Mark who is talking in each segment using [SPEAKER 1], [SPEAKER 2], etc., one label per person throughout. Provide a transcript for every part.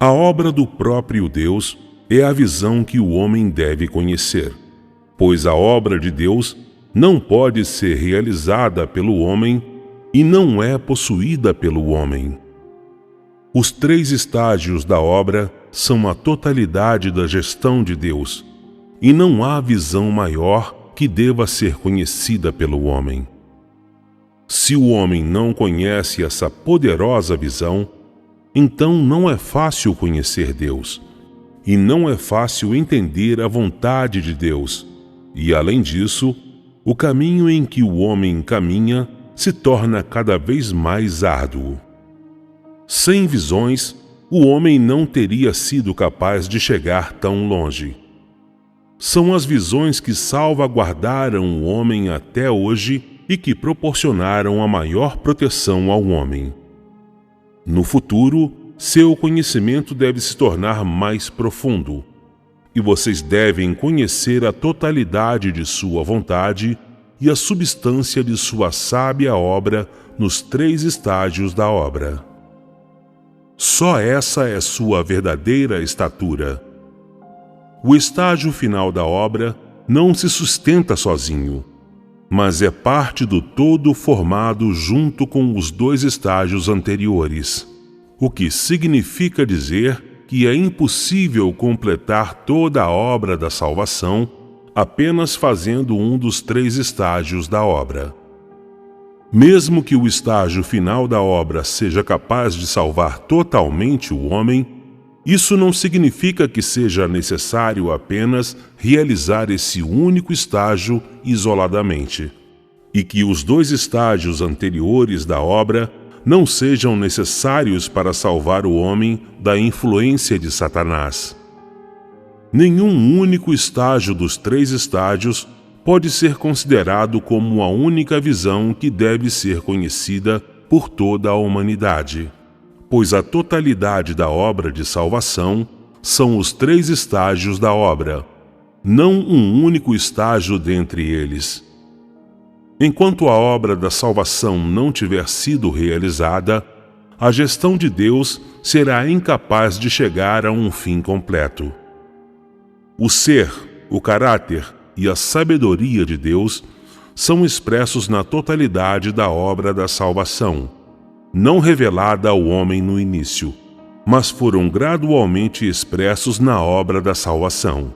[SPEAKER 1] A obra do próprio Deus é a visão que o homem deve conhecer, pois a obra de Deus não pode ser realizada pelo homem e não é possuída pelo homem. Os 3 estágios da obra são a totalidade da gestão de Deus, e não há visão maior que deva ser conhecida pelo homem. Se o homem não conhece essa poderosa visão, então não é fácil conhecer Deus, e não é fácil entender a vontade de Deus, e além disso, o caminho em que o homem caminha se torna cada vez mais árduo. Sem visões, o homem não teria sido capaz de chegar tão longe. São as visões que salvaguardaram o homem até hoje e que proporcionaram a maior proteção ao homem. No futuro, seu conhecimento deve se tornar mais profundo, e vocês devem conhecer a totalidade de sua vontade e a substância de sua sábia obra nos 3 estágios da obra. Só essa é sua verdadeira estatura. O estágio final da obra não se sustenta sozinho, mas é parte do todo formado junto com os 2 estágios anteriores, o que significa dizer que é impossível completar toda a obra da salvação apenas fazendo um dos 3 estágios da obra. Mesmo que o estágio final da obra seja capaz de salvar totalmente o homem, isso não significa que seja necessário apenas realizar esse único estágio isoladamente, e que os 2 estágios anteriores da obra não sejam necessários para salvar o homem da influência de Satanás. Nenhum único estágio dos 3 estágios pode ser considerado como a única visão que deve ser conhecida por toda a humanidade, pois a totalidade da obra de salvação são os 3 estágios da obra, não um único estágio dentre eles. Enquanto a obra da salvação não tiver sido realizada, a gestão de Deus será incapaz de chegar a um fim completo. O ser, o caráter e a sabedoria de Deus são expressos na totalidade da obra da salvação, não revelada ao homem no início, mas foram gradualmente expressos na obra da salvação.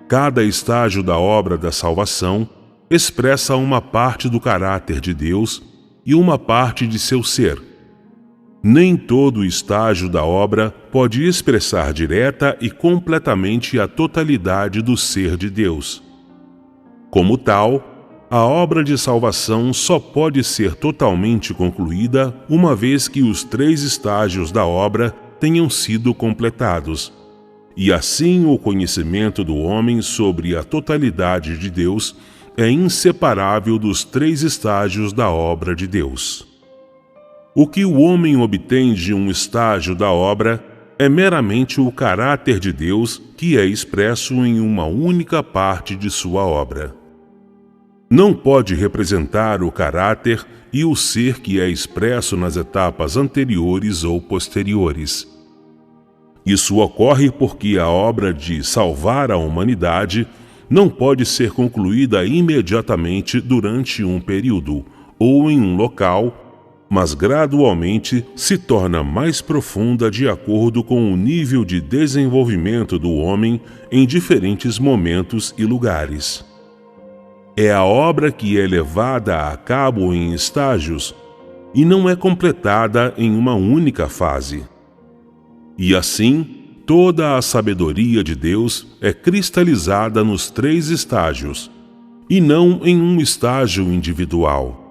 [SPEAKER 1] Cada estágio da obra da salvação expressa uma parte do caráter de Deus e uma parte de seu ser. Nem todo estágio da obra pode expressar direta e completamente a totalidade do ser de Deus. Como tal, a obra de salvação só pode ser totalmente concluída uma vez que os 3 estágios da obra tenham sido completados, e assim o conhecimento do homem sobre a totalidade de Deus é inseparável dos 3 estágios da obra de Deus. O que o homem obtém de um estágio da obra é meramente o caráter de Deus que é expresso em uma única parte de sua obra. Não pode representar o caráter e o ser que é expresso nas etapas anteriores ou posteriores. Isso ocorre porque a obra de salvar a humanidade não pode ser concluída imediatamente durante um período ou em um local, mas gradualmente se torna mais profunda de acordo com o nível de desenvolvimento do homem em diferentes momentos e lugares. É a obra que é levada a cabo em estágios e não é completada em uma única fase. E assim, toda a sabedoria de Deus é cristalizada nos 3 estágios, e não em um estágio individual.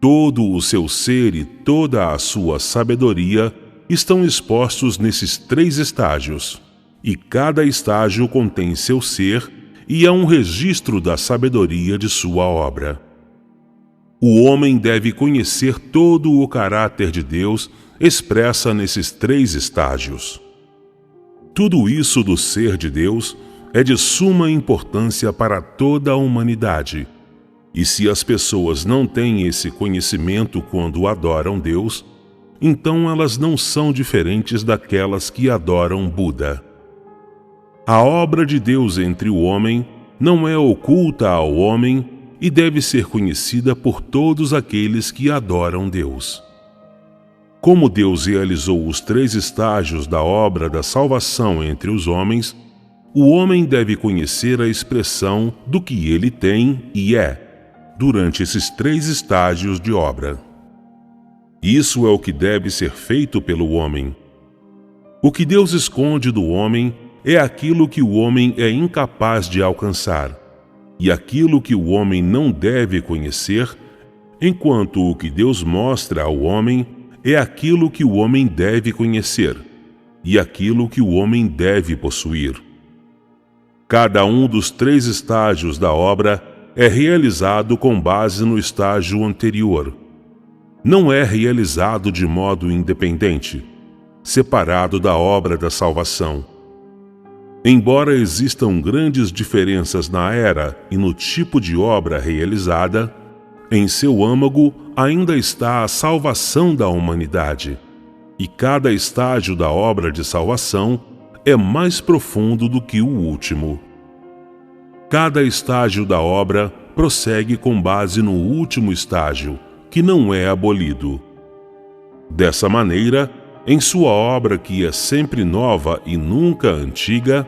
[SPEAKER 1] Todo o seu ser e toda a sua sabedoria estão expostos nesses 3 estágios, e cada estágio contém seu ser e é um registro da sabedoria de sua obra. O homem deve conhecer todo o caráter de Deus expressa nesses 3 estágios. Tudo isso do ser de Deus é de suma importância para toda a humanidade. E se as pessoas não têm esse conhecimento quando adoram Deus, então elas não são diferentes daquelas que adoram Buda. A obra de Deus entre o homem não é oculta ao homem e deve ser conhecida por todos aqueles que adoram Deus. Como Deus realizou os 3 estágios da obra da salvação entre os homens, o homem deve conhecer a expressão do que ele tem e é, durante esses 3 estágios de obra. Isso é o que deve ser feito pelo homem. O que Deus esconde do homem é aquilo que o homem é incapaz de alcançar, e aquilo que o homem não deve conhecer, enquanto o que Deus mostra ao homem é aquilo que o homem deve conhecer, e aquilo que o homem deve possuir. Cada um dos 3 estágios da obra é realizado com base no estágio anterior. Não é realizado de modo independente, separado da obra da salvação. Embora existam grandes diferenças na era e no tipo de obra realizada, em seu âmago ainda está a salvação da humanidade, e cada estágio da obra de salvação é mais profundo do que o último. Cada estágio da obra prossegue com base no último estágio, que não é abolido. Dessa maneira, em sua obra que é sempre nova e nunca antiga,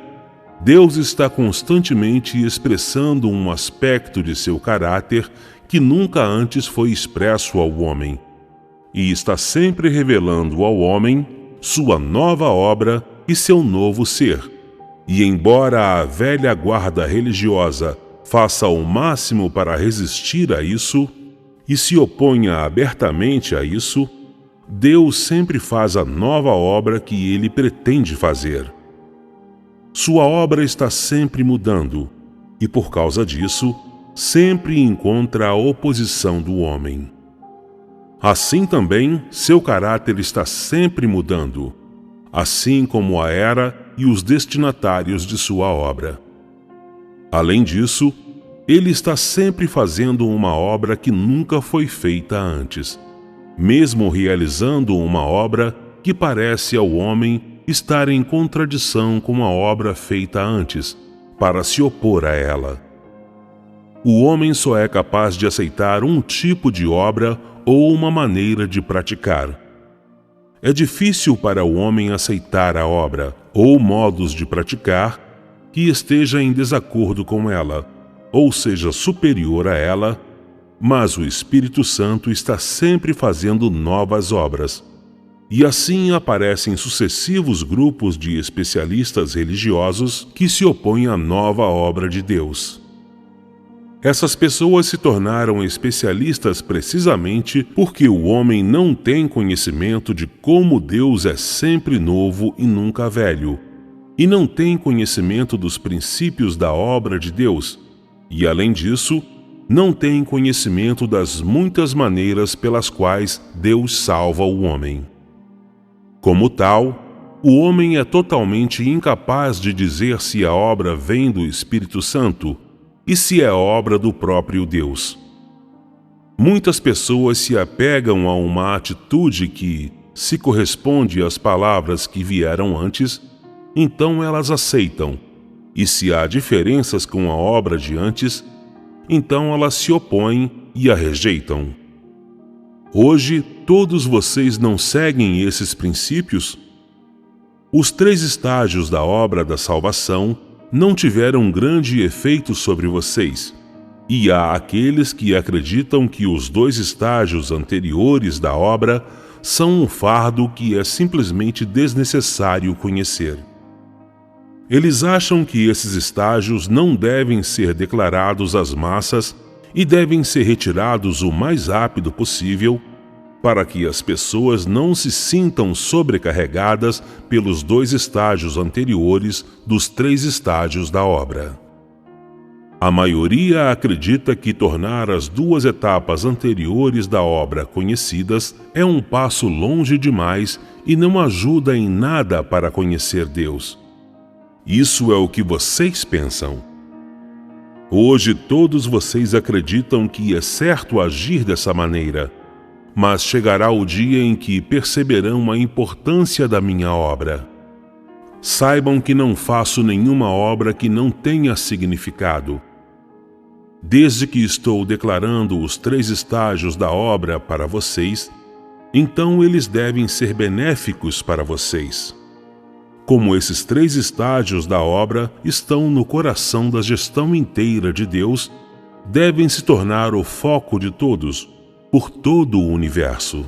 [SPEAKER 1] Deus está constantemente expressando um aspecto de seu caráter que nunca antes foi expresso ao homem, e está sempre revelando ao homem sua nova obra e seu novo ser. E embora a velha guarda religiosa faça o máximo para resistir a isso e se oponha abertamente a isso, Deus sempre faz a nova obra que ele pretende fazer. Sua obra está sempre mudando, e por causa disso, sempre encontra a oposição do homem. Assim também, seu caráter está sempre mudando, assim como a era e os destinatários de sua obra. Além disso, ele está sempre fazendo uma obra que nunca foi feita antes, mesmo realizando uma obra que parece ao homem estar em contradição com a obra feita antes, para se opor a ela. O homem só é capaz de aceitar um tipo de obra ou uma maneira de praticar. É difícil para o homem aceitar a obra ou modos de praticar que esteja em desacordo com ela, ou seja superior a ela, mas o Espírito Santo está sempre fazendo novas obras. E assim aparecem sucessivos grupos de especialistas religiosos que se opõem à nova obra de Deus. Essas pessoas se tornaram especialistas precisamente porque o homem não tem conhecimento de como Deus é sempre novo e nunca velho, e não tem conhecimento dos princípios da obra de Deus, e além disso, não tem conhecimento das muitas maneiras pelas quais Deus salva o homem. Como tal, o homem é totalmente incapaz de dizer se a obra vem do Espírito Santo e se é obra do próprio Deus. Muitas pessoas se apegam a uma atitude que, se corresponde às palavras que vieram antes, então elas aceitam, e se há diferenças com a obra de antes, então elas se opõem e a rejeitam. Hoje, todos vocês não seguem esses princípios? Os 3 estágios da obra da salvação não tiveram grande efeito sobre vocês, e há aqueles que acreditam que os 2 estágios anteriores da obra são um fardo que é simplesmente desnecessário conhecer. Eles acham que esses estágios não devem ser declarados às massas e devem ser retirados o mais rápido possível para que as pessoas não se sintam sobrecarregadas pelos 2 estágios anteriores dos 3 estágios da obra. A maioria acredita que tornar as 2 etapas anteriores da obra conhecidas é um passo longe demais e não ajuda em nada para conhecer Deus. Isso é o que vocês pensam. Hoje todos vocês acreditam que é certo agir dessa maneira, mas chegará o dia em que perceberão a importância da minha obra. Saibam que não faço nenhuma obra que não tenha significado. Desde que estou declarando os 3 estágios da obra para vocês, então eles devem ser benéficos para vocês. Como esses 3 estágios da obra estão no coração da gestão inteira de Deus, devem se tornar o foco de todos, por todo o universo.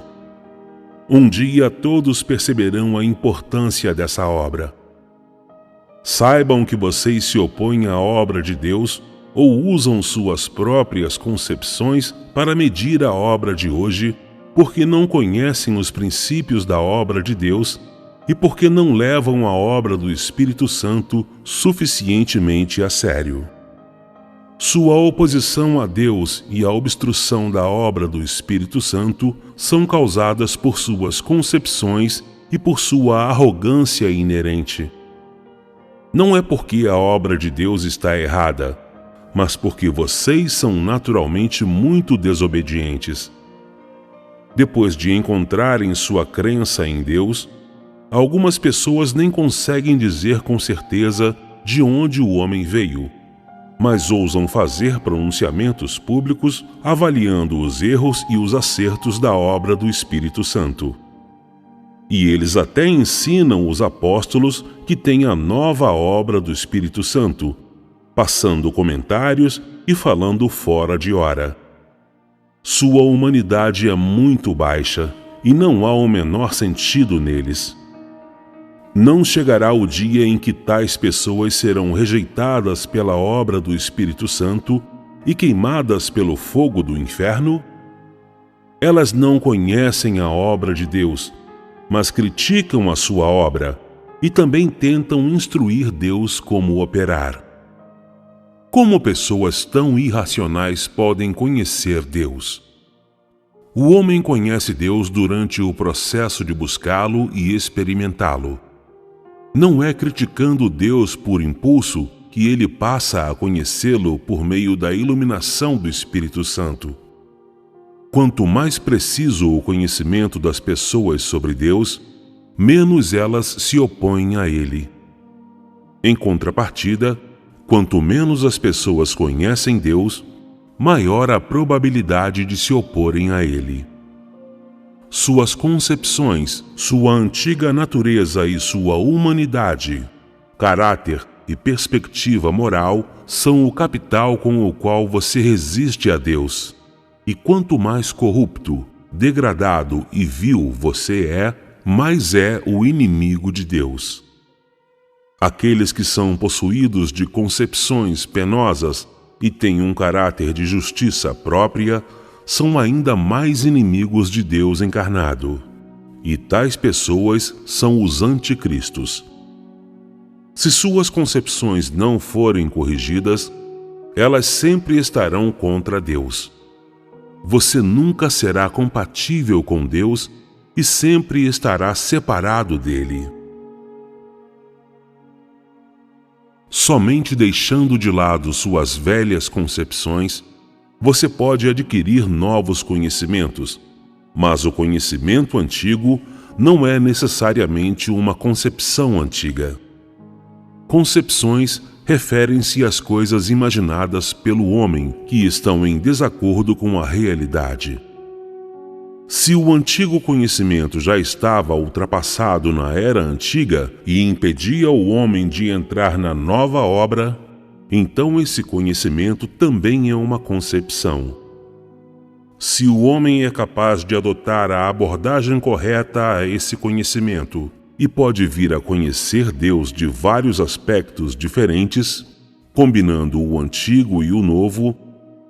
[SPEAKER 1] Um dia todos perceberão a importância dessa obra. Saibam que vocês se opõem à obra de Deus ou usam suas próprias concepções para medir a obra de hoje, porque não conhecem os princípios da obra de Deus e porque não levam a obra do Espírito Santo suficientemente a sério. Sua oposição a Deus e a obstrução da obra do Espírito Santo são causadas por suas concepções e por sua arrogância inerente. Não é porque a obra de Deus está errada, mas porque vocês são naturalmente muito desobedientes. Depois de encontrarem sua crença em Deus, algumas pessoas nem conseguem dizer com certeza de onde o homem veio, mas ousam fazer pronunciamentos públicos avaliando os erros e os acertos da obra do Espírito Santo. E eles até ensinam os apóstolos que têm a nova obra do Espírito Santo, passando comentários e falando fora de hora. Sua humanidade é muito baixa e não há o menor sentido neles. Não chegará o dia em que tais pessoas serão rejeitadas pela obra do Espírito Santo e queimadas pelo fogo do inferno? Elas não conhecem a obra de Deus, mas criticam a sua obra e também tentam instruir Deus como operar. Como pessoas tão irracionais podem conhecer Deus? O homem conhece Deus durante o processo de buscá-lo e experimentá-lo. Não é criticando Deus por impulso que ele passa a conhecê-lo por meio da iluminação do Espírito Santo. Quanto mais preciso o conhecimento das pessoas sobre Deus, menos elas se opõem a ele. Em contrapartida, quanto menos as pessoas conhecem Deus, maior a probabilidade de se oporem a ele. Suas concepções, sua antiga natureza e sua humanidade, caráter e perspectiva moral são o capital com o qual você resiste a Deus. E quanto mais corrupto, degradado e vil você é, mais é o inimigo de Deus. Aqueles que são possuídos de concepções penosas e têm um caráter de justiça própria são ainda mais inimigos de Deus encarnado. E tais pessoas são os anticristos. Se suas concepções não forem corrigidas, elas sempre estarão contra Deus. Você nunca será compatível com Deus e sempre estará separado dele. Somente deixando de lado suas velhas concepções, você pode adquirir novos conhecimentos, mas o conhecimento antigo não é necessariamente uma concepção antiga. Concepções referem-se às coisas imaginadas pelo homem que estão em desacordo com a realidade. Se o antigo conhecimento já estava ultrapassado na era antiga e impedia o homem de entrar na nova obra, então esse conhecimento também é uma concepção. Se o homem é capaz de adotar a abordagem correta a esse conhecimento e pode vir a conhecer Deus de vários aspectos diferentes, combinando o antigo e o novo,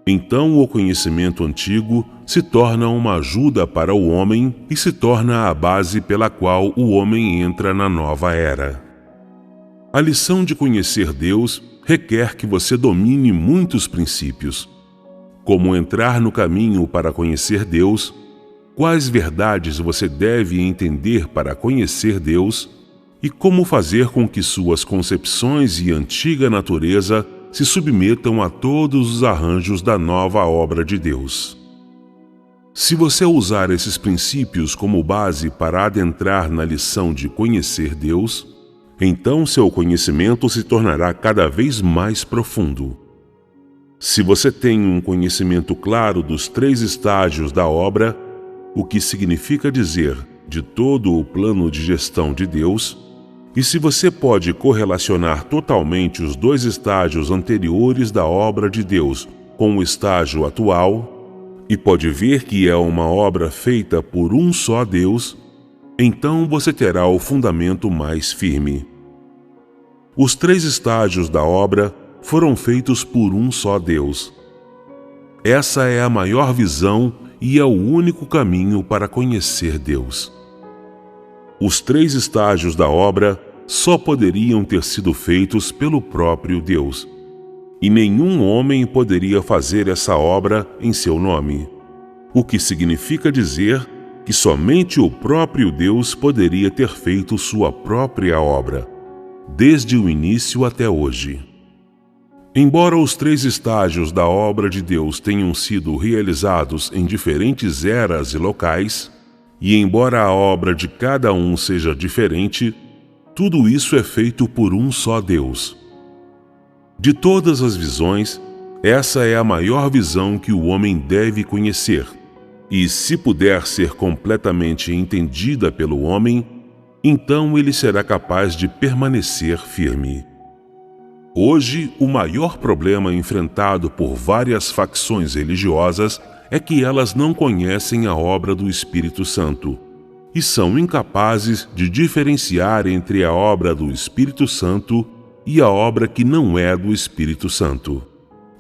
[SPEAKER 1] então o conhecimento antigo se torna uma ajuda para o homem e se torna a base pela qual o homem entra na nova era. A lição de conhecer Deus requer que você domine muitos princípios, como entrar no caminho para conhecer Deus, quais verdades você deve entender para conhecer Deus e como fazer com que suas concepções e antiga natureza se submetam a todos os arranjos da nova obra de Deus. Se você usar esses princípios como base para adentrar na lição de conhecer Deus, então seu conhecimento se tornará cada vez mais profundo. Se você tem um conhecimento claro dos 3 estágios da obra, o que significa dizer de todo o plano de gestão de Deus, e se você pode correlacionar totalmente os 2 estágios anteriores da obra de Deus com o estágio atual, e pode ver que é uma obra feita por um só Deus, então você terá o fundamento mais firme. Os 3 estágios da obra foram feitos por um só Deus. Essa é a maior visão e é o único caminho para conhecer Deus. Os 3 estágios da obra só poderiam ter sido feitos pelo próprio Deus, e nenhum homem poderia fazer essa obra em seu nome, o que significa dizer que somente o próprio Deus poderia ter feito sua própria obra, desde o início até hoje. Embora os 3 estágios da obra de Deus tenham sido realizados em diferentes eras e locais, e embora a obra de cada um seja diferente, tudo isso é feito por um só Deus. De todas as visões, essa é a maior visão que o homem deve conhecer, e se puder ser completamente entendida pelo homem, então ele será capaz de permanecer firme. Hoje, o maior problema enfrentado por várias facções religiosas é que elas não conhecem a obra do Espírito Santo e são incapazes de diferenciar entre a obra do Espírito Santo e a obra que não é do Espírito Santo.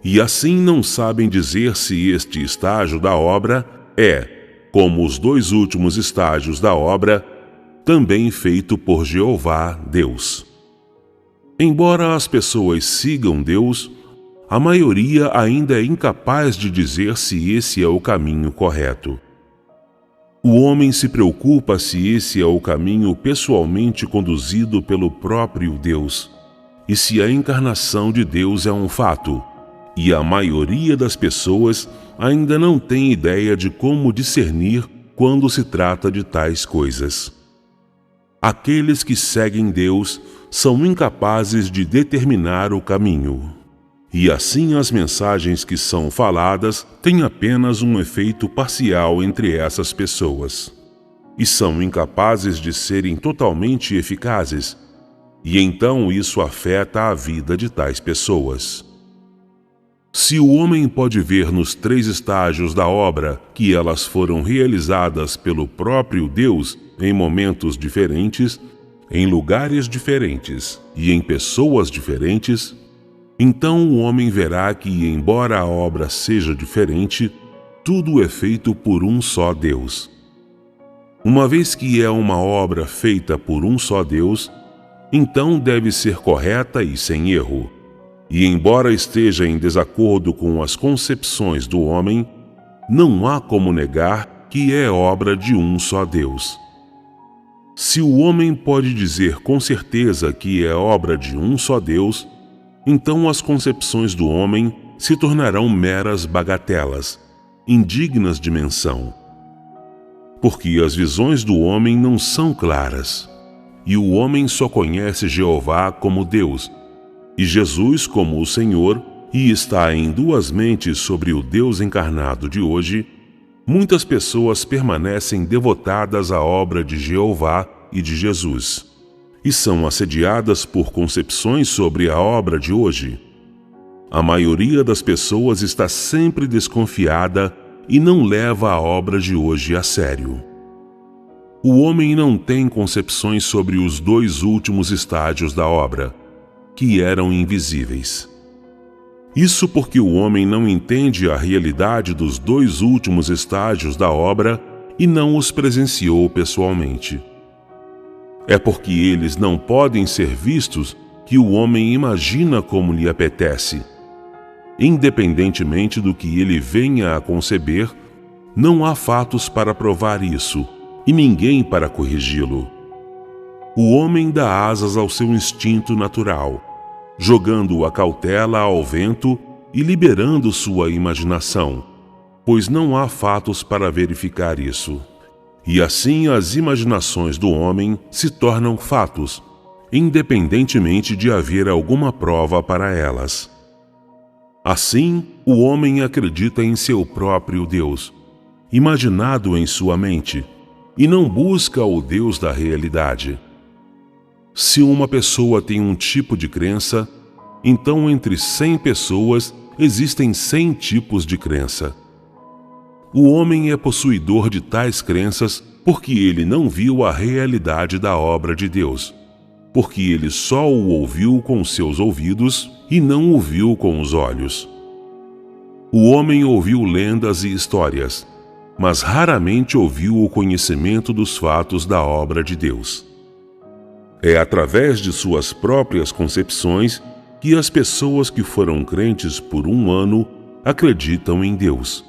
[SPEAKER 1] E assim não sabem dizer se este estágio da obra é, como os 2 últimos estágios da obra, também feito por Jeová, Deus. Embora as pessoas sigam Deus, a maioria ainda é incapaz de dizer se esse é o caminho correto. O homem se preocupa se esse é o caminho pessoalmente conduzido pelo próprio Deus, e se a encarnação de Deus é um fato, e a maioria das pessoas ainda não tem ideia de como discernir quando se trata de tais coisas. Aqueles que seguem Deus são incapazes de determinar o caminho. E assim as mensagens que são faladas têm apenas um efeito parcial entre essas pessoas. E são incapazes de serem totalmente eficazes. E então isso afeta a vida de tais pessoas. Se o homem pode ver nos 3 estágios da obra que elas foram realizadas pelo próprio Deus em momentos diferentes, em lugares diferentes e em pessoas diferentes, então o homem verá que, embora a obra seja diferente, tudo é feito por um só Deus. Uma vez que é uma obra feita por um só Deus, então deve ser correta e sem erro. E embora esteja em desacordo com as concepções do homem, não há como negar que é obra de um só Deus. Se o homem pode dizer com certeza que é obra de um só Deus, então as concepções do homem se tornarão meras bagatelas, indignas de menção. Porque as visões do homem não são claras, e o homem só conhece Jeová como Deus, e Jesus como o Senhor, e está em 2 mentes sobre o Deus encarnado de hoje. Muitas pessoas permanecem devotadas à obra de Jeová e de Jesus, e são assediadas por concepções sobre a obra de hoje. A maioria das pessoas está sempre desconfiada e não leva a obra de hoje a sério. O homem não tem concepções sobre os 2 últimos estágios da obra, que eram invisíveis. Isso porque o homem não entende a realidade dos 2 últimos estágios da obra e não os presenciou pessoalmente. É porque eles não podem ser vistos que o homem imagina como lhe apetece. Independentemente do que ele venha a conceber, não há fatos para provar isso e ninguém para corrigi-lo. O homem dá asas ao seu instinto natural, jogando a cautela ao vento e liberando sua imaginação, pois não há fatos para verificar isso. E assim as imaginações do homem se tornam fatos, independentemente de haver alguma prova para elas. Assim, o homem acredita em seu próprio Deus, imaginado em sua mente, e não busca o Deus da realidade. Se uma pessoa tem um tipo de crença, então entre 100 pessoas existem 100 tipos de crença. O homem é possuidor de tais crenças porque ele não viu a realidade da obra de Deus, porque ele só o ouviu com seus ouvidos e não o viu com os olhos. O homem ouviu lendas e histórias, mas raramente ouviu o conhecimento dos fatos da obra de Deus. É através de suas próprias concepções que as pessoas que foram crentes por um ano acreditam em Deus.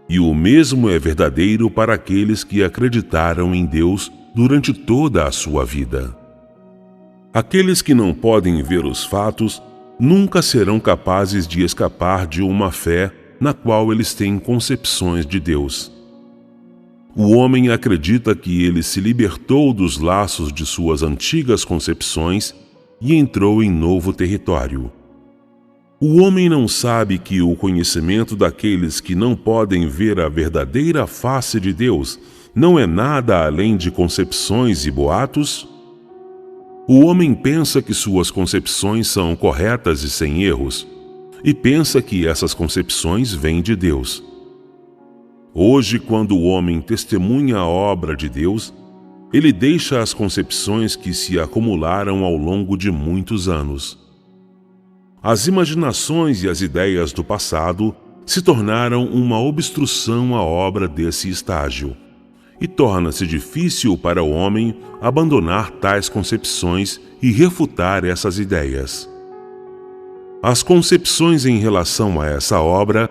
[SPEAKER 1] E o mesmo é verdadeiro para aqueles que acreditaram em Deus durante toda a sua vida. Aqueles que não podem ver os fatos nunca serão capazes de escapar de uma fé na qual eles têm concepções de Deus. O homem acredita que ele se libertou dos laços de suas antigas concepções e entrou em novo território. O homem não sabe que o conhecimento daqueles que não podem ver a verdadeira face de Deus não é nada além de concepções e boatos? O homem pensa que suas concepções são corretas e sem erros, e pensa que essas concepções vêm de Deus. Hoje, quando o homem testemunha a obra de Deus, ele deixa as concepções que se acumularam ao longo de muitos anos. As imaginações e as ideias do passado se tornaram uma obstrução à obra desse estágio, e torna-se difícil para o homem abandonar tais concepções e refutar essas ideias. As concepções em relação a essa obra,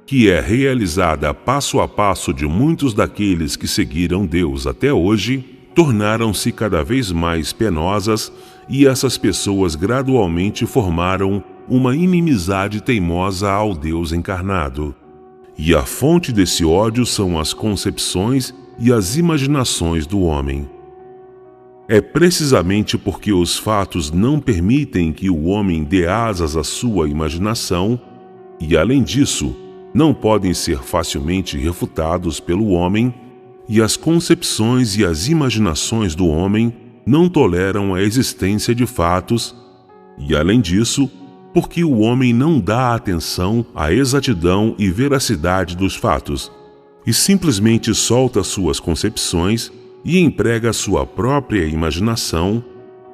[SPEAKER 1] que é realizada passo a passo de muitos daqueles que seguiram Deus até hoje, tornaram-se cada vez mais penosas e essas pessoas gradualmente formaram uma inimizade teimosa ao Deus encarnado. E a fonte desse ódio são as concepções e as imaginações do homem. É precisamente porque os fatos não permitem que o homem dê asas à sua imaginação, e além disso, não podem ser facilmente refutados pelo homem, e as concepções e as imaginações do homem não toleram a existência de fatos, e além disso, porque o homem não dá atenção à exatidão e veracidade dos fatos, e simplesmente solta suas concepções e emprega sua própria imaginação,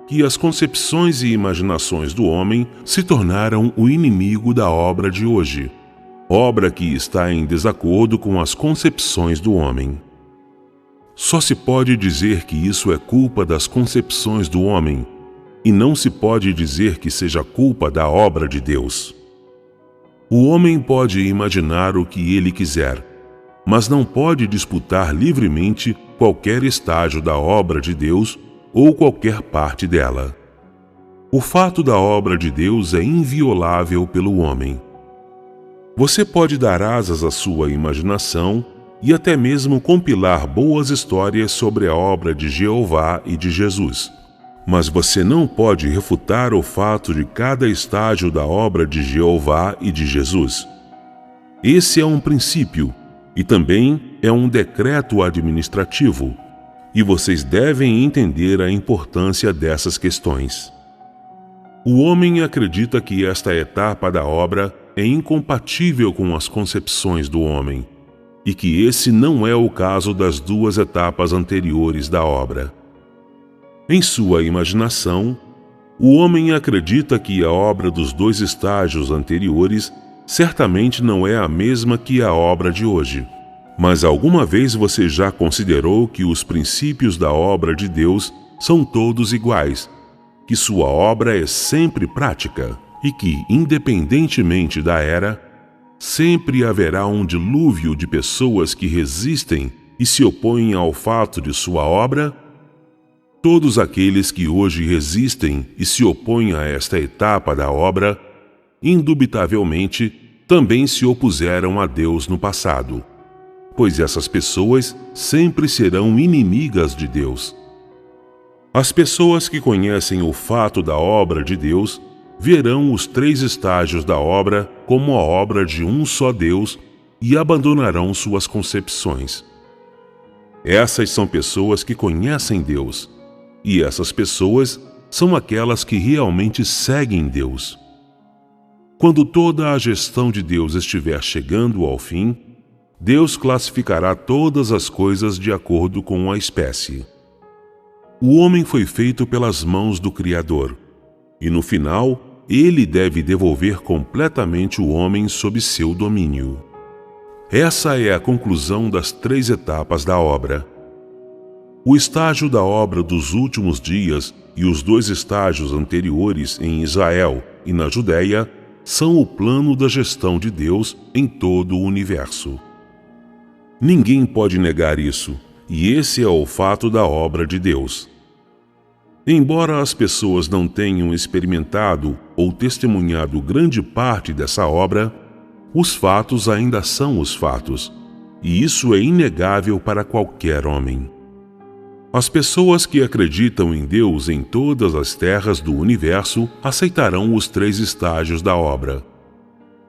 [SPEAKER 1] que as concepções e imaginações do homem se tornaram o inimigo da obra de hoje, obra que está em desacordo com as concepções do homem. Só se pode dizer que isso é culpa das concepções do homem, e não se pode dizer que seja culpa da obra de Deus. O homem pode imaginar o que ele quiser, mas não pode disputar livremente qualquer estágio da obra de Deus ou qualquer parte dela. O fato da obra de Deus é inviolável pelo homem. Você pode dar asas à sua imaginação e até mesmo compilar boas histórias sobre a obra de Jeová e de Jesus. Mas você não pode refutar o fato de cada estágio da obra de Jeová e de Jesus. Esse é um princípio e também é um decreto administrativo, e vocês devem entender a importância dessas questões. O homem acredita que esta etapa da obra é incompatível com as concepções do homem, e que esse não é o caso das duas etapas anteriores da obra. Em sua imaginação, o homem acredita que a obra dos dois estágios anteriores certamente não é a mesma que a obra de hoje. Mas alguma vez você já considerou que os princípios da obra de Deus são todos iguais, que sua obra é sempre prática e que, independentemente da era, sempre haverá um dilúvio de pessoas que resistem e se opõem ao fato de sua obra? Todos aqueles que hoje resistem e se opõem a esta etapa da obra, indubitavelmente, também se opuseram a Deus no passado, pois essas pessoas sempre serão inimigas de Deus. As pessoas que conhecem o fato da obra de Deus verão os 3 estágios da obra como a obra de um só Deus e abandonarão suas concepções. Essas são pessoas que conhecem Deus, e essas pessoas são aquelas que realmente seguem Deus. Quando toda a gestão de Deus estiver chegando ao fim, Deus classificará todas as coisas de acordo com a espécie. O homem foi feito pelas mãos do Criador, e no final, ele deve devolver completamente o homem sob seu domínio. Essa é a conclusão das 3 etapas da obra. O estágio da obra dos últimos dias e os 2 estágios anteriores em Israel e na Judéia são o plano da gestão de Deus em todo o universo. Ninguém pode negar isso, e esse é o fato da obra de Deus. Embora as pessoas não tenham experimentado ou testemunhado grande parte dessa obra, os fatos ainda são os fatos, e isso é inegável para qualquer homem. As pessoas que acreditam em Deus em todas as terras do universo aceitarão os 3 estágios da obra.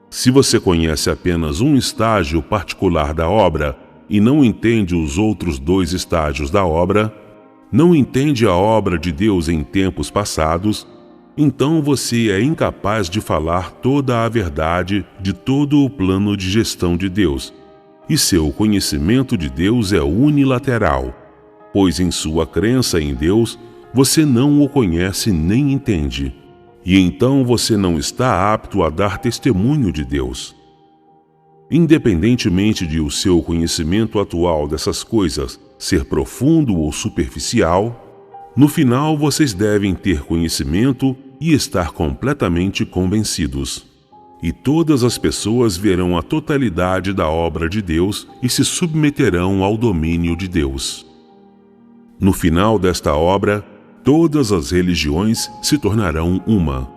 [SPEAKER 1] Se você conhece apenas um estágio particular da obra e não entende os outros 2 estágios da obra, não entende a obra de Deus em tempos passados, então você é incapaz de falar toda a verdade de todo o plano de gestão de Deus, e seu conhecimento de Deus é unilateral, pois em sua crença em Deus, você não o conhece nem entende, e então você não está apto a dar testemunho de Deus. Independentemente de o seu conhecimento atual dessas coisas ser profundo ou superficial, no final vocês devem ter conhecimento e estar completamente convencidos. E todas as pessoas verão a totalidade da obra de Deus e se submeterão ao domínio de Deus. No final desta obra, todas as religiões se tornarão uma.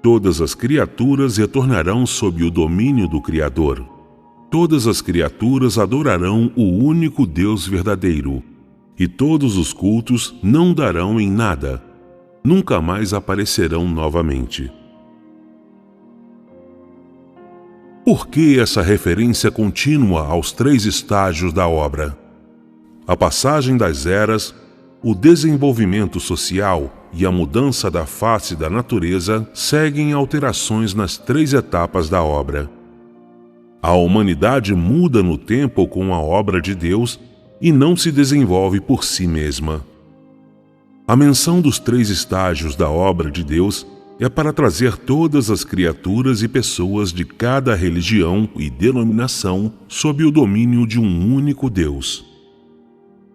[SPEAKER 1] Todas as criaturas retornarão sob o domínio do Criador. Todas as criaturas adorarão o único Deus verdadeiro, e todos os cultos não darão em nada, nunca mais aparecerão novamente. Por que essa referência contínua aos 3 estágios da obra? A passagem das eras, o desenvolvimento social e a mudança da face da natureza seguem alterações nas 3 etapas da obra. A humanidade muda no tempo com a obra de Deus e não se desenvolve por si mesma. A menção dos 3 estágios da obra de Deus é para trazer todas as criaturas e pessoas de cada religião e denominação sob o domínio de um único Deus.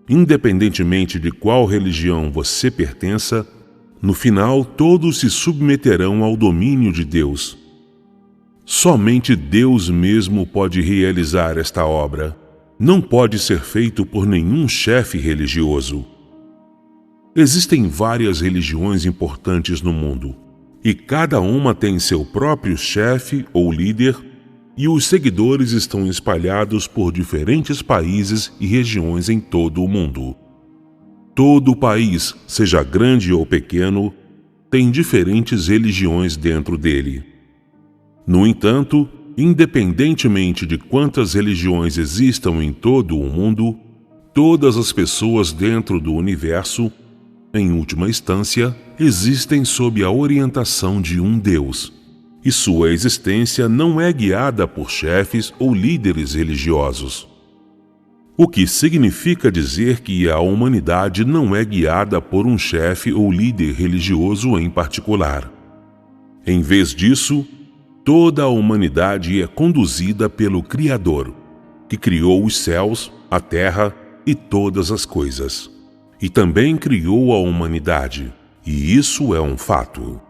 [SPEAKER 1] Independentemente de qual religião você pertença, no final todos se submeterão ao domínio de Deus. Somente Deus mesmo pode realizar esta obra. Não pode ser feito por nenhum chefe religioso. Existem várias religiões importantes no mundo, e cada uma tem seu próprio chefe ou líder, e os seguidores estão espalhados por diferentes países e regiões em todo o mundo. Todo país, seja grande ou pequeno, tem diferentes religiões dentro dele. No entanto, independentemente de quantas religiões existam em todo o mundo, todas as pessoas dentro do universo, em última instância, existem sob a orientação de um Deus, e sua existência não é guiada por chefes ou líderes religiosos. O que significa dizer que a humanidade não é guiada por um chefe ou líder religioso em particular. Em vez disso, toda a humanidade é conduzida pelo Criador, que criou os céus, a terra e todas as coisas. E também criou a humanidade, e isso é um fato.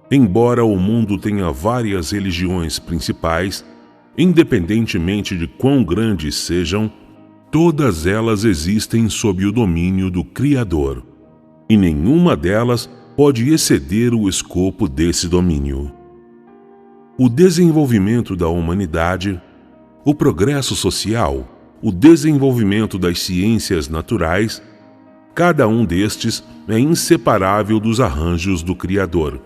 [SPEAKER 1] Embora o mundo tenha várias religiões principais, independentemente de quão grandes sejam, todas elas existem sob o domínio do Criador, e nenhuma delas pode exceder o escopo desse domínio. o desenvolvimento da humanidade, o progresso social, o desenvolvimento das ciências naturais, cada um destes é inseparável dos arranjos do Criador.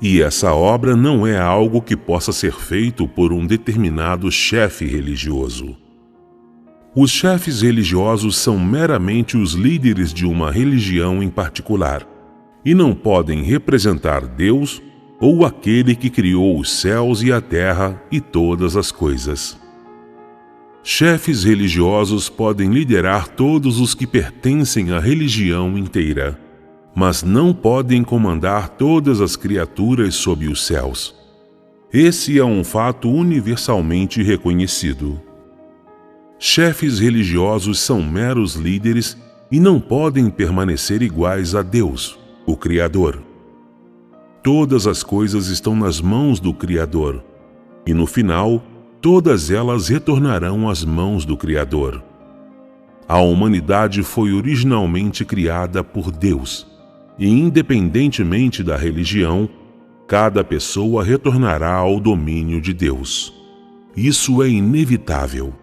[SPEAKER 1] E essa obra não é algo que possa ser feito por um determinado chefe religioso. Os chefes religiosos são meramente os líderes de uma religião em particular, e não podem representar Deus ou aquele que criou os céus e a terra e todas as coisas. Chefes religiosos podem liderar todos os que pertencem à religião inteira, mas não podem comandar todas as criaturas sob os céus. Esse é um fato universalmente reconhecido. Chefes religiosos são meros líderes e não podem permanecer iguais a Deus, o Criador. Todas as coisas estão nas mãos do Criador, e no final, todas elas retornarão às mãos do Criador. A humanidade foi originalmente criada por Deus, e independentemente da religião, cada pessoa retornará ao domínio de Deus. Isso é inevitável.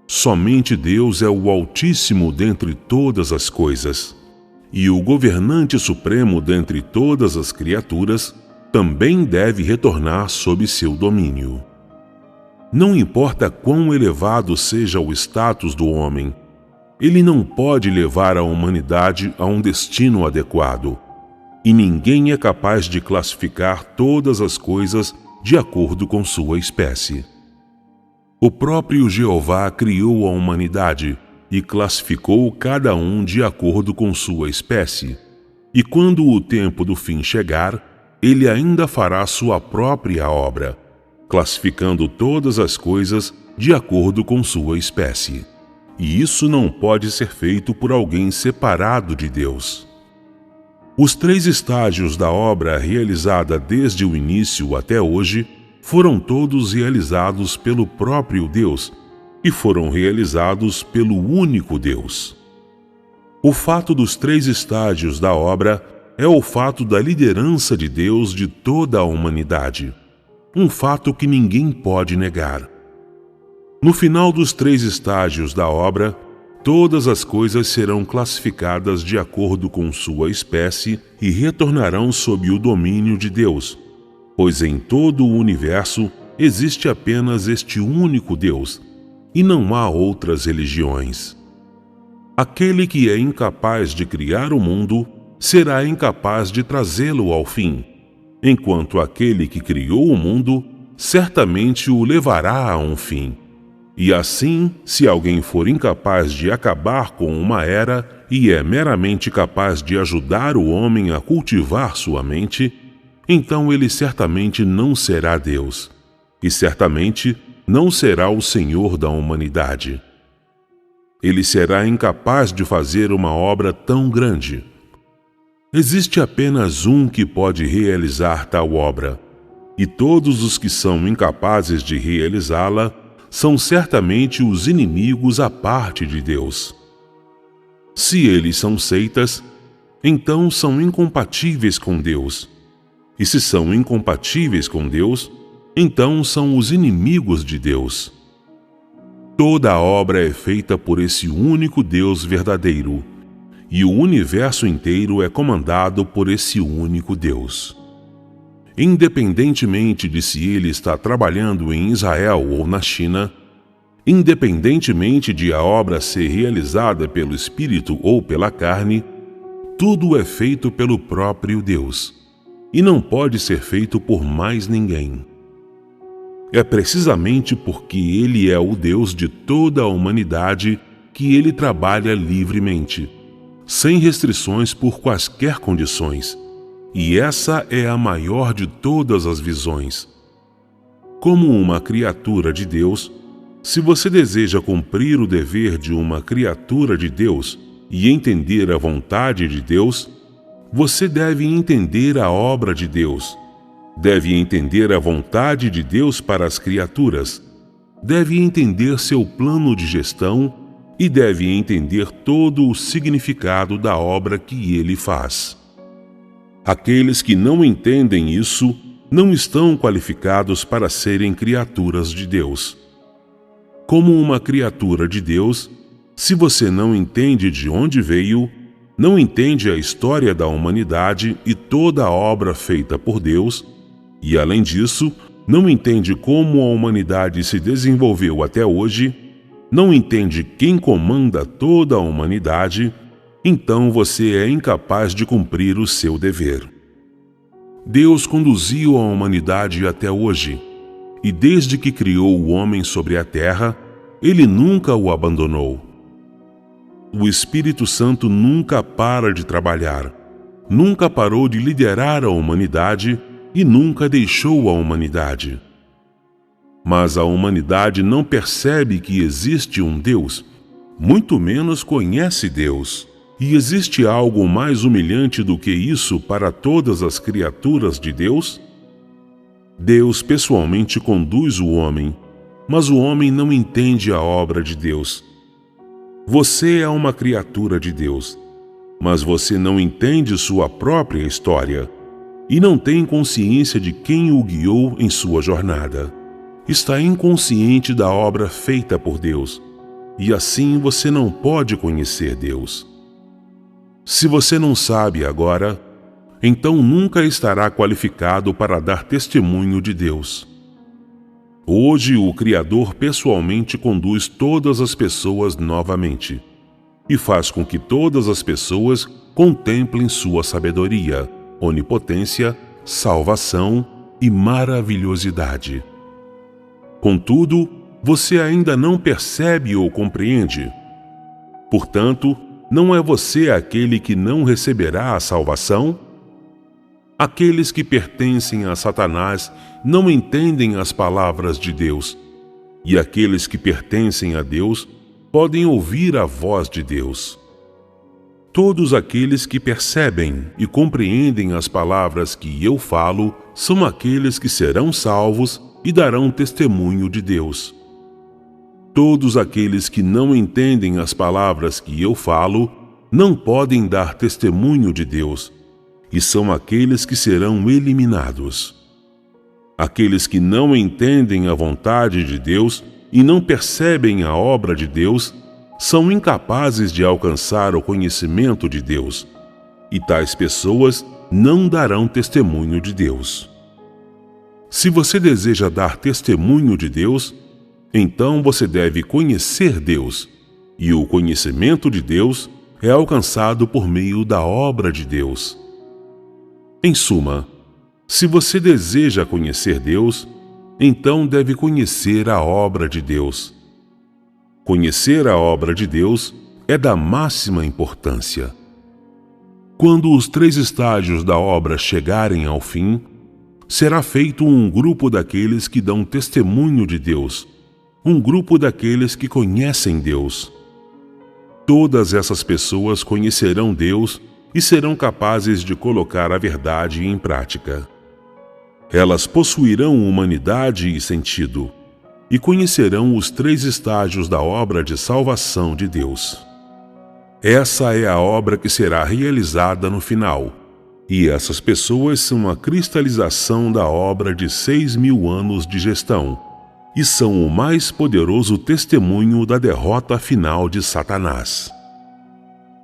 [SPEAKER 1] Somente Deus é o Altíssimo dentre todas as coisas, e o governante supremo dentre todas as criaturas também deve retornar sob seu domínio. Não importa quão elevado seja o status do homem, ele não pode levar a humanidade a um destino adequado, e ninguém é capaz de classificar todas as coisas de acordo com sua espécie. O próprio Jeová criou a humanidade e classificou cada um de acordo com sua espécie, e quando o tempo do fim chegar, ele ainda fará sua própria obra, classificando todas as coisas de acordo com sua espécie. E isso não pode ser feito por alguém separado de Deus. Os 3 estágios da obra realizada desde o início até hoje foram todos realizados pelo próprio Deus e foram realizados pelo único Deus. O fato dos 3 estágios da obra é o fato da liderança de Deus de toda a humanidade, um fato que ninguém pode negar. No final dos 3 estágios da obra, todas as coisas serão classificadas de acordo com sua espécie e retornarão sob o domínio de Deus, pois em todo o universo existe apenas este único Deus, e não há outras religiões. Aquele que é incapaz de criar o mundo será incapaz de trazê-lo ao fim, enquanto aquele que criou o mundo certamente o levará a um fim. E assim, se alguém for incapaz de acabar com uma era e é meramente capaz de ajudar o homem a cultivar sua mente, então ele certamente não será Deus, e certamente não será o Senhor da humanidade. Ele será incapaz de fazer uma obra tão grande. Existe apenas um que pode realizar tal obra, e todos os que são incapazes de realizá-la são certamente os inimigos à parte de Deus. Se eles são seitas, então são incompatíveis com Deus. E se são incompatíveis com Deus, então são os inimigos de Deus. Toda a obra é feita por esse único Deus verdadeiro, e o universo inteiro é comandado por esse único Deus. Independentemente de se ele está trabalhando em Israel ou na China, independentemente de a obra ser realizada pelo Espírito ou pela carne, tudo é feito pelo próprio Deus, e não pode ser feito por mais ninguém. É precisamente porque ele é o Deus de toda a humanidade que ele trabalha livremente, sem restrições por quaisquer condições, e essa é a maior de todas as visões. Como uma criatura de Deus, se você deseja cumprir o dever de uma criatura de Deus e entender a vontade de Deus, você deve entender a obra de Deus, deve entender a vontade de Deus para as criaturas, deve entender seu plano de gestão e deve entender todo o significado da obra que ele faz. Aqueles que não entendem isso não estão qualificados para serem criaturas de Deus. Como uma criatura de Deus, se você não entende de onde veio, não entende a história da humanidade e toda a obra feita por Deus, e além disso, não entende como a humanidade se desenvolveu até hoje, não entende quem comanda toda a humanidade, então você é incapaz de cumprir o seu dever. Deus conduziu a humanidade até hoje, e desde que criou o homem sobre a terra, Ele nunca o abandonou. O Espírito Santo nunca para de trabalhar, nunca parou de liderar a humanidade e nunca deixou a humanidade. Mas a humanidade não percebe que existe um Deus, muito menos conhece Deus. E existe algo mais humilhante do que isso para todas as criaturas de Deus? Deus pessoalmente conduz o homem, mas o homem não entende a obra de Deus. Você é uma criatura de Deus, mas você não entende sua própria história e não tem consciência de quem o guiou em sua jornada. Está inconsciente da obra feita por Deus, e assim você não pode conhecer Deus. Se você não sabe agora, então nunca estará qualificado para dar testemunho de Deus. Hoje, o Criador pessoalmente conduz todas as pessoas novamente e faz com que todas as pessoas contemplem sua sabedoria, onipotência, salvação e maravilhosidade. Contudo, você ainda não percebe ou compreende. Portanto, não é você aquele que não receberá a salvação? Aqueles que pertencem a Satanás não entendem as palavras de Deus, e aqueles que pertencem a Deus podem ouvir a voz de Deus. Todos aqueles que percebem e compreendem as palavras que eu falo são aqueles que serão salvos e darão testemunho de Deus. Todos aqueles que não entendem as palavras que eu falo não podem dar testemunho de Deus, e são aqueles que serão eliminados. Aqueles que não entendem a vontade de Deus e não percebem a obra de Deus são incapazes de alcançar o conhecimento de Deus, e tais pessoas não darão testemunho de Deus. Se você deseja dar testemunho de Deus, então você deve conhecer Deus, e o conhecimento de Deus é alcançado por meio da obra de Deus. Em suma, se você deseja conhecer Deus, então deve conhecer a obra de Deus. Conhecer a obra de Deus é da máxima importância. Quando os 3 estágios da obra chegarem ao fim, será feito um grupo daqueles que dão testemunho de Deus, um grupo daqueles que conhecem Deus. Todas essas pessoas conhecerão Deus e serão capazes de colocar a verdade em prática. Elas possuirão humanidade e sentido, e conhecerão os 3 estágios da obra de salvação de Deus. Essa é a obra que será realizada no final, e essas pessoas são a cristalização da obra de 6.000 anos de gestão, e são o mais poderoso testemunho da derrota final de Satanás.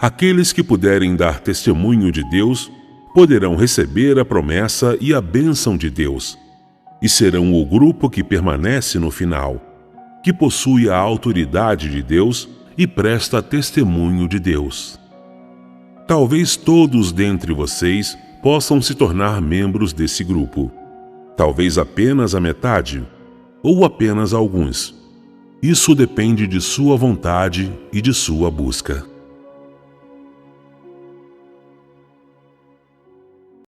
[SPEAKER 1] Aqueles que puderem dar testemunho de Deus poderão receber a promessa e a bênção de Deus, e serão o grupo que permanece no final, que possui a autoridade de Deus e presta testemunho de Deus. Talvez todos dentre vocês possam se tornar membros desse grupo, talvez apenas a metade, ou apenas alguns. Isso depende de sua vontade e de sua busca.